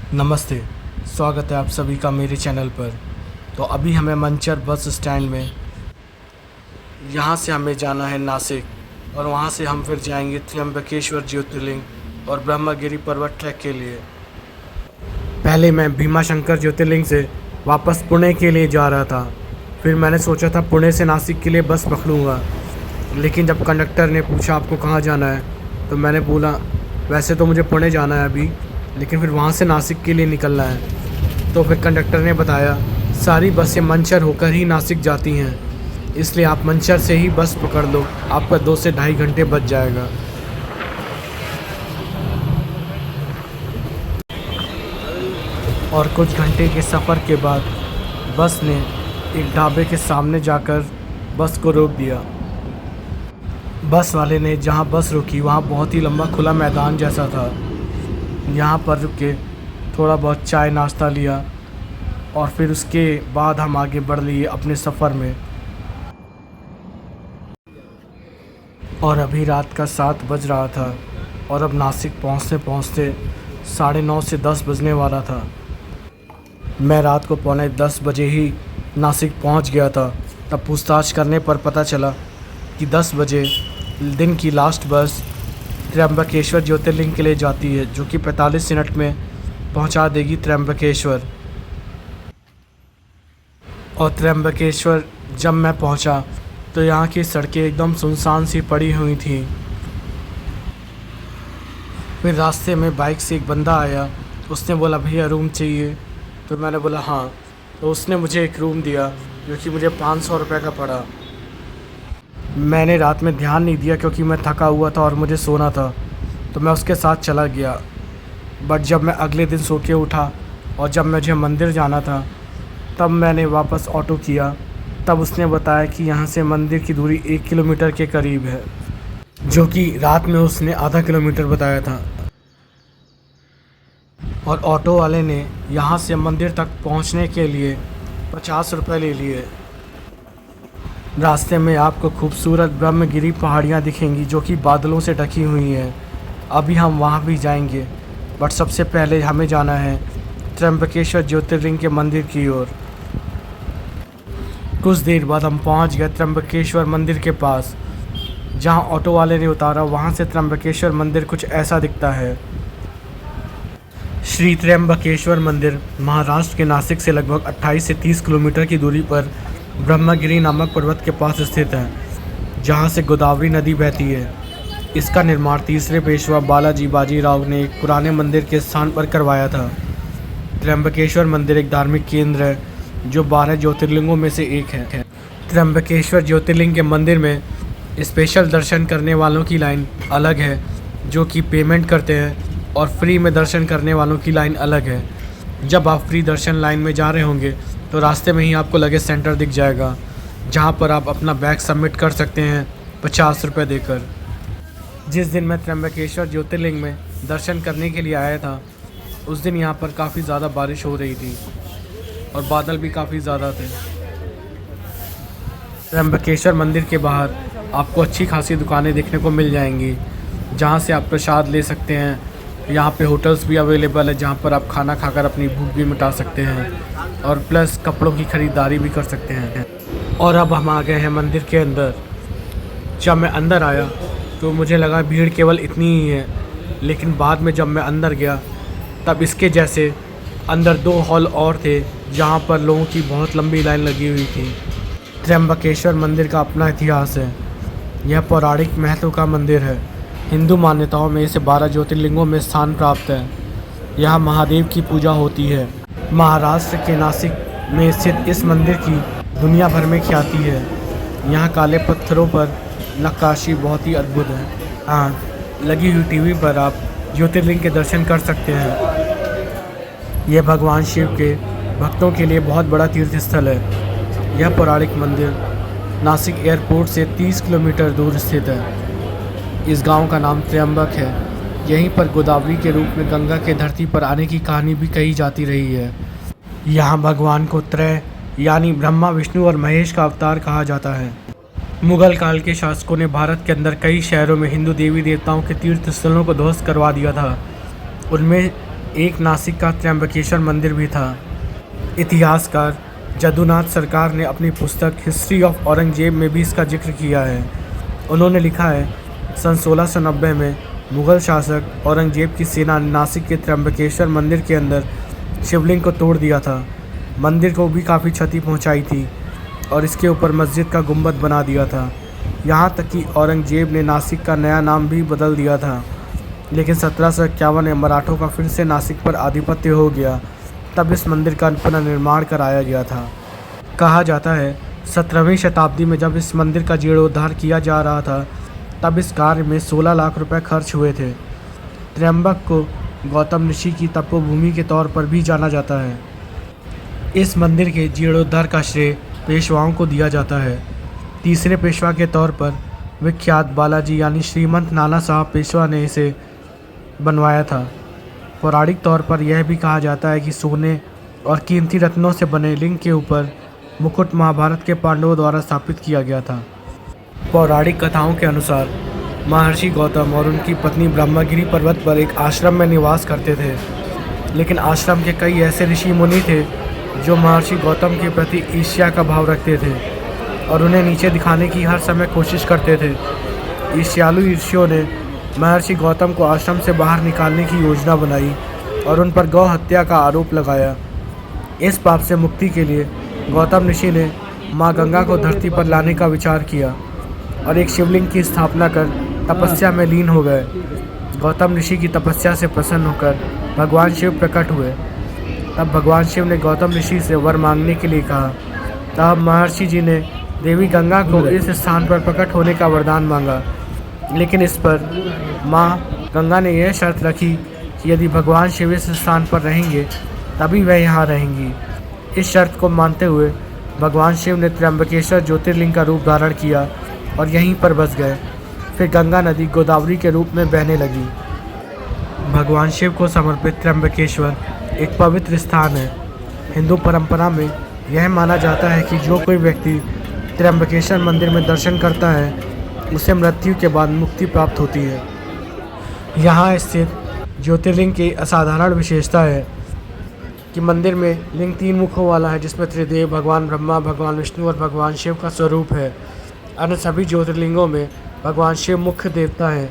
नमस्ते, स्वागत है आप सभी का मेरे चैनल पर। तो अभी हमें मंचर बस स्टैंड में यहाँ से हमें जाना है नासिक और वहाँ से हम फिर जाएंगे त्र्यंबकेश्वर ज्योतिर्लिंग और ब्रह्मगिरी पर्वत ट्रैक के लिए। पहले मैं भीमाशंकर ज्योतिर्लिंग से वापस पुणे के लिए जा रहा था। फिर मैंने सोचा था पुणे से नासिक के लिए बस पकड़ूँगा, लेकिन जब कंडक्टर ने पूछा आपको कहाँ जाना है, तो मैंने बोला वैसे तो मुझे पुणे जाना है अभी, लेकिन फिर वहाँ से नासिक के लिए निकलना है। तो फिर कंडक्टर ने बताया सारी बसें मंचर होकर ही नासिक जाती हैं, इसलिए आप मंचर से ही बस पकड़ लो, आपका 2 से ढाई घंटे बच जाएगा। और कुछ घंटे के सफ़र के बाद बस ने एक ढाबे के सामने जाकर बस को रोक दिया। बस वाले ने जहाँ बस रुकी वहाँ बहुत ही लंबा खुला मैदान जैसा था। यहाँ पर रुक के थोड़ा बहुत चाय नाश्ता लिया और फिर उसके बाद हम आगे बढ़ लिए अपने सफ़र में। और अभी रात का 7 बज रहा था और अब नासिक पहुँचते पहुँचते 9:30 से 10 बजने वाला था। मैं रात को 9:45 बजे ही नासिक पहुँच गया था। तब पूछताछ करने पर पता चला कि 10 बजे दिन की लास्ट बस त्र्यंबकेश्वर ज्योतिर्लिंग के लिए जाती है, जो कि 45 मिनट में पहुंचा देगी त्र्यंबकेश्वर। और त्र्यंबकेश्वर जब मैं पहुंचा तो यहाँ की सड़कें एकदम सुनसान सी पड़ी हुई थी। फिर रास्ते में बाइक से एक बंदा आया, उसने बोला भैया रूम चाहिए, तो मैंने बोला हाँ। तो उसने मुझे एक रूम दिया जो कि मुझे 500 रुपये का पड़ा। मैंने रात में ध्यान नहीं दिया क्योंकि मैं थका हुआ था और मुझे सोना था, तो मैं उसके साथ चला गया। बट जब मैं अगले दिन सो के उठा और जब मुझे मंदिर जाना था तब मैंने वापस ऑटो किया। तब उसने बताया कि यहाँ से मंदिर की दूरी 1 किलोमीटर के करीब है, जो कि रात में उसने आधा किलोमीटर बताया था। और ऑटो वाले ने यहाँ से मंदिर तक पहुँचने के लिए 50 रुपये ले लिए। रास्ते में आपको खूबसूरत ब्रह्मगिरी पहाड़ियाँ दिखेंगी जो कि बादलों से ढकी हुई हैं। अभी हम वहाँ भी जाएंगे, बट सबसे पहले हमें जाना है त्र्यंबकेश्वर ज्योतिर्लिंग के मंदिर की ओर। कुछ देर बाद हम पहुँच गए त्र्यंबकेश्वर मंदिर के पास। जहाँ ऑटो वाले ने उतारा वहाँ से त्र्यंबकेश्वर मंदिर कुछ ऐसा दिखता है। श्री त्र्यंबकेश्वर मंदिर महाराष्ट्र के नासिक से लगभग 28 से 30 किलोमीटर की दूरी पर ब्रह्मगिरी नामक पर्वत के पास स्थित है, जहाँ से गोदावरी नदी बहती है। इसका निर्माण तीसरे पेशवा बालाजी बाजीराव ने एक पुराने मंदिर के स्थान पर करवाया था। त्र्यंबकेश्वर मंदिर एक धार्मिक केंद्र है जो 12 ज्योतिर्लिंगों में से एक है। त्र्यंबकेश्वर ज्योतिर्लिंग के मंदिर में स्पेशल दर्शन करने वालों की लाइन अलग है, जो कि पेमेंट करते हैं, और फ्री में दर्शन करने वालों की लाइन अलग है। जब आप फ्री दर्शन लाइन में जा रहे होंगे तो रास्ते में ही आपको लगेज सेंटर दिख जाएगा, जहाँ पर आप अपना बैग सबमिट कर सकते हैं 50 रुपये देकर। जिस दिन मैं त्र्यंबकेश्वर ज्योतिर्लिंग में दर्शन करने के लिए आया था उस दिन यहाँ पर काफ़ी ज़्यादा बारिश हो रही थी और बादल भी काफ़ी ज़्यादा थे। त्र्यंबकेश्वर मंदिर के बाहर आपको अच्छी खासी दुकानें देखने को मिल जाएंगी, जहाँ से आप प्रसाद ले सकते हैं। यहाँ पे होटल्स भी अवेलेबल है जहाँ पर आप खाना खाकर अपनी भूख भी मिटा सकते हैं और प्लस कपड़ों की ख़रीदारी भी कर सकते हैं। और अब हम आ गए हैं मंदिर के अंदर। जब मैं अंदर आया तो मुझे लगा भीड़ केवल इतनी ही है, लेकिन बाद में जब मैं अंदर गया तब इसके जैसे अंदर 2 हॉल और थे जहाँ पर लोगों की बहुत लंबी लाइन लगी हुई थी। त्र्यंबकेश्वर मंदिर का अपना इतिहास है। यह पौराणिक महत्व का मंदिर है। हिंदू मान्यताओं में इसे 12 ज्योतिर्लिंगों में स्थान प्राप्त है। यहाँ महादेव की पूजा होती है। महाराष्ट्र के नासिक में स्थित इस मंदिर की दुनिया भर में ख्याति है। यहाँ काले पत्थरों पर नक्काशी बहुत ही अद्भुत है। हाँ, लगी हुई टीवी पर आप ज्योतिर्लिंग के दर्शन कर सकते हैं। यह भगवान शिव के भक्तों के लिए बहुत बड़ा तीर्थ स्थल है। यह पौराणिक मंदिर नासिक एयरपोर्ट से 30 किलोमीटर दूर स्थित है। इस गांव का नाम त्र्यंबक है। यहीं पर गोदावरी के रूप में गंगा के धरती पर आने की कहानी भी कही जाती रही है। यहाँ भगवान को त्रय यानी ब्रह्मा, विष्णु और महेश का अवतार कहा जाता है। मुगल काल के शासकों ने भारत के अंदर कई शहरों में हिंदू देवी देवताओं के तीर्थ स्थलों को ध्वस्त करवा दिया था। उनमें एक नासिक का त्र्यंबकेश्वर मंदिर भी था। इतिहासकार जदुनाथ सरकार ने अपनी पुस्तक हिस्ट्री ऑफ औरंगजेब में भी इसका जिक्र किया है। उन्होंने लिखा है, सन 1690 में मुग़ल शासक औरंगजेब की सेना ने नासिक के त्र्यंबकेश्वर मंदिर के अंदर शिवलिंग को तोड़ दिया था। मंदिर को भी काफ़ी क्षति पहुंचाई थी और इसके ऊपर मस्जिद का गुंबद बना दिया था। यहाँ तक कि औरंगजेब ने नासिक का नया नाम भी बदल दिया था। लेकिन 1751 में मराठों का फिर से नासिक पर आधिपत्य हो गया, तब इस मंदिर का पुनर्निर्माण कराया गया था। कहा जाता है 17वीं शताब्दी में जब इस मंदिर का जीर्णोद्धार किया जा रहा था, तब इस कार्य में 16 लाख रुपए खर्च हुए थे। त्र्यंबक को गौतम ऋषि की तपोभूमि के तौर पर भी जाना जाता है। इस मंदिर के जीर्णोद्धार का श्रेय पेशवाओं को दिया जाता है। तीसरे पेशवा के तौर पर विख्यात बालाजी यानी श्रीमंत नाना साहब पेशवा ने इसे बनवाया था। पौराणिक तौर पर यह भी कहा जाता है कि सोने और कीमती रत्नों से बने लिंग के ऊपर मुकुट महाभारत के पांडवों द्वारा स्थापित किया गया था। पौराणिक कथाओं के अनुसार महर्षि गौतम और उनकी पत्नी ब्रह्मगिरी पर्वत पर एक आश्रम में निवास करते थे। लेकिन आश्रम के कई ऐसे ऋषि मुनि थे जो महर्षि गौतम के प्रति ईर्ष्या का भाव रखते थे और उन्हें नीचे दिखाने की हर समय कोशिश करते थे। ईर्ष्यालु ऋषियों ने महर्षि गौतम को आश्रम से बाहर निकालने की योजना बनाई और उन पर गौ हत्या का आरोप लगाया। इस पाप से मुक्ति के लिए गौतम ऋषि ने माँ गंगा को धरती पर लाने का विचार किया और एक शिवलिंग की स्थापना कर तपस्या में लीन हो गए। गौतम ऋषि की तपस्या से प्रसन्न होकर भगवान शिव प्रकट हुए। तब भगवान शिव ने गौतम ऋषि से वर मांगने के लिए कहा। तब महर्षि जी ने देवी गंगा को इस स्थान पर प्रकट होने का वरदान मांगा। लेकिन इस पर माँ गंगा ने यह शर्त रखी कि यदि भगवान शिव इस स्थान पर रहेंगे तभी वह यहाँ रहेंगी। इस शर्त को मानते हुए भगवान शिव ने त्र्यंबकेश्वर ज्योतिर्लिंग का रूप धारण किया और यहीं पर बस गए। फिर गंगा नदी गोदावरी के रूप में बहने लगी। भगवान शिव को समर्पित त्र्यंबकेश्वर एक पवित्र स्थान है। हिंदू परंपरा में यह माना जाता है कि जो कोई व्यक्ति त्र्यंबकेश्वर मंदिर में दर्शन करता है उसे मृत्यु के बाद मुक्ति प्राप्त होती है। यहाँ स्थित ज्योतिर्लिंग की असाधारण विशेषता है कि मंदिर में लिंग 3 मुखों वाला है, जिसमें त्रिदेव भगवान ब्रह्मा, भगवान विष्णु और भगवान शिव का स्वरूप है। अन्य सभी ज्योतिर्लिंगों में भगवान शिव मुख्य देवता हैं।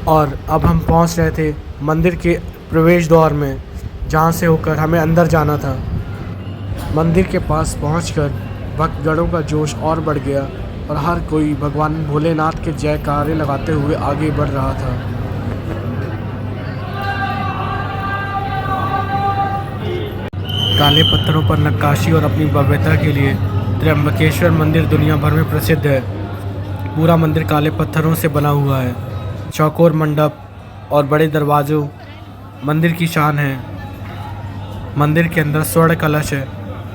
और अब हम पहुंच रहे थे मंदिर के प्रवेश द्वार में, जहां से होकर हमें अंदर जाना था। मंदिर के पास पहुंचकर भक्तगणों का जोश और बढ़ गया और हर कोई भगवान भोलेनाथ के जयकारे लगाते हुए आगे बढ़ रहा था। काले पत्थरों पर नक्काशी और अपनी भव्यता के लिए त्र्यंबकेश्वर मंदिर दुनिया भर में प्रसिद्ध है। पूरा मंदिर काले पत्थरों से बना हुआ है। चौकोर मंडप और बड़े दरवाजों मंदिर की शान है। मंदिर के अंदर स्वर्ण कलश है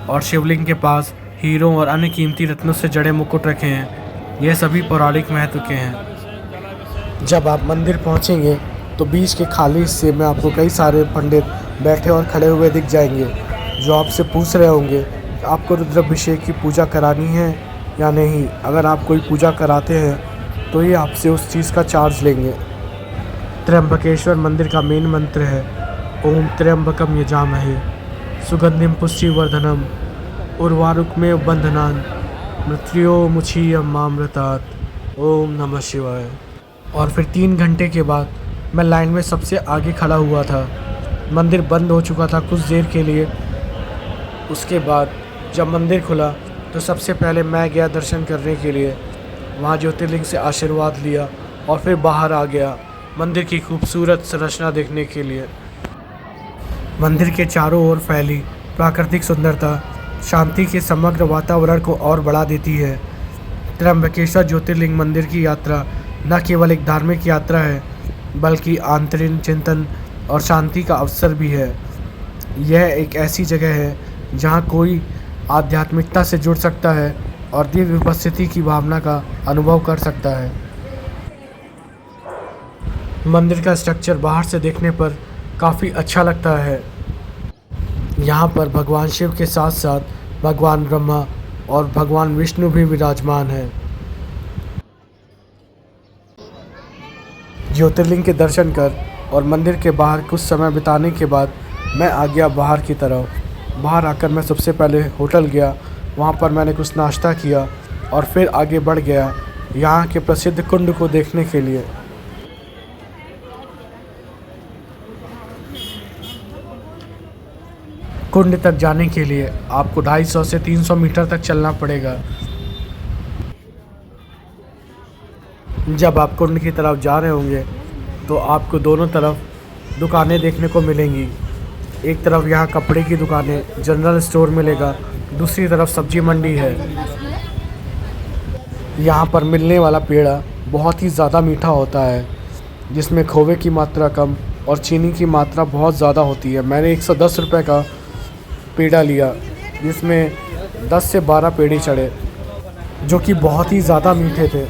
और शिवलिंग के पास हीरों और अन्य कीमती रत्नों से जड़े मुकुट रखे हैं। यह सभी पौराणिक महत्व के हैं। जब आप मंदिर पहुंचेंगे तो बीच के खाली हिस्से में आपको कई सारे पंडित बैठे और खड़े हुए दिख जाएंगे, जो आपसे पूछ रहे होंगे आपको रुद्राभिषेक की पूजा करानी है या नहीं। अगर आप कोई पूजा कराते हैं तो ये आपसे उस चीज़ का चार्ज लेंगे। त्र्यंबकेश्वर मंदिर का मेन मंत्र है ओम त्र्यंबकम यजामहे सुगंधिम पुष्टिवर्धनम उर्वारुकमेव बंधनान मृत्योर्मुक्षीयम मामृतात्। ओम नमः शिवाय। और फिर 3 घंटे के बाद मैं लाइन में सबसे आगे खड़ा हुआ था। मंदिर बंद हो चुका था कुछ देर के लिए। उसके बाद जब मंदिर खुला तो सबसे पहले मैं गया दर्शन करने के लिए। वहाँ ज्योतिर्लिंग से आशीर्वाद लिया और फिर बाहर आ गया मंदिर की खूबसूरत संरचना देखने के लिए। मंदिर के चारों ओर फैली प्राकृतिक सुंदरता शांति के समग्र वातावरण को और बढ़ा देती है। त्र्यंबकेश्वर ज्योतिर्लिंग मंदिर की यात्रा न केवल एक धार्मिक यात्रा है, बल्कि आंतरिक चिंतन और शांति का अवसर भी है। यह एक ऐसी जगह है जहाँ कोई आध्यात्मिकता से जुड़ सकता है और दिव्य उपस्थिति की भावना का अनुभव कर सकता है। मंदिर का स्ट्रक्चर बाहर से देखने पर काफ़ी अच्छा लगता है। यहाँ पर भगवान शिव के साथ साथ भगवान ब्रह्मा और भगवान विष्णु भी विराजमान हैं। ज्योतिर्लिंग के दर्शन कर और मंदिर के बाहर कुछ समय बिताने के बाद मैं आ गया बाहर की तरफ। बाहर आकर मैं सबसे पहले होटल गया, वहाँ पर मैंने कुछ नाश्ता किया और फिर आगे बढ़ गया यहाँ के प्रसिद्ध कुंड को देखने के लिए। कुंड तक जाने के लिए आपको 250 से 300 मीटर तक चलना पड़ेगा। जब आप कुंड की तरफ जा रहे होंगे तो आपको दोनों तरफ दुकानें देखने को मिलेंगी। एक तरफ यहाँ कपड़े की दुकानें, जनरल स्टोर मिलेगा, दूसरी तरफ सब्जी मंडी है। यहाँ पर मिलने वाला पेड़ा बहुत ही ज़्यादा मीठा होता है, जिसमें खोवे की मात्रा कम और चीनी की मात्रा बहुत ज़्यादा होती है। मैंने 110 रुपये का पेड़ा लिया, जिसमें 10 से 12 पेड़े चढ़े, जो कि बहुत ही ज़्यादा मीठे थे।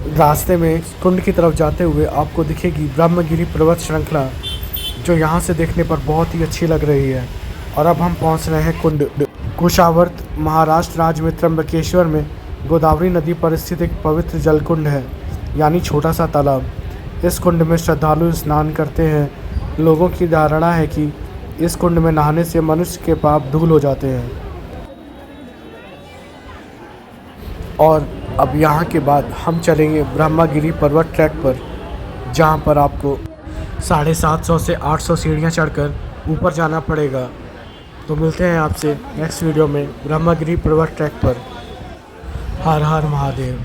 रास्ते में कुंड की तरफ जाते हुए आपको दिखेगी ब्रह्मगिरी पर्वत श्रृंखला, जो यहाँ से देखने पर बहुत ही अच्छी लग रही है। और अब हम पहुँच रहे हैं कुंड। कुशावर्त महाराष्ट्र राज्य में त्र्यंबकेश्वर में गोदावरी नदी पर स्थित एक पवित्र जल कुंड है, यानी छोटा सा तालाब। इस कुंड में श्रद्धालु स्नान करते हैं। लोगों की धारणा है कि इस कुंड में नहाने से मनुष्य के पाप धूल हो जाते हैं। और अब यहाँ के बाद हम चलेंगे ब्रह्मगिरी पर्वत ट्रैक पर, जहाँ पर आपको 750 से 800 सीढ़ियाँ चढ़कर ऊपर जाना पड़ेगा। तो मिलते हैं आपसे नेक्स्ट वीडियो में ब्रह्मगिरी पर्वत ट्रैक पर। हर हर महादेव।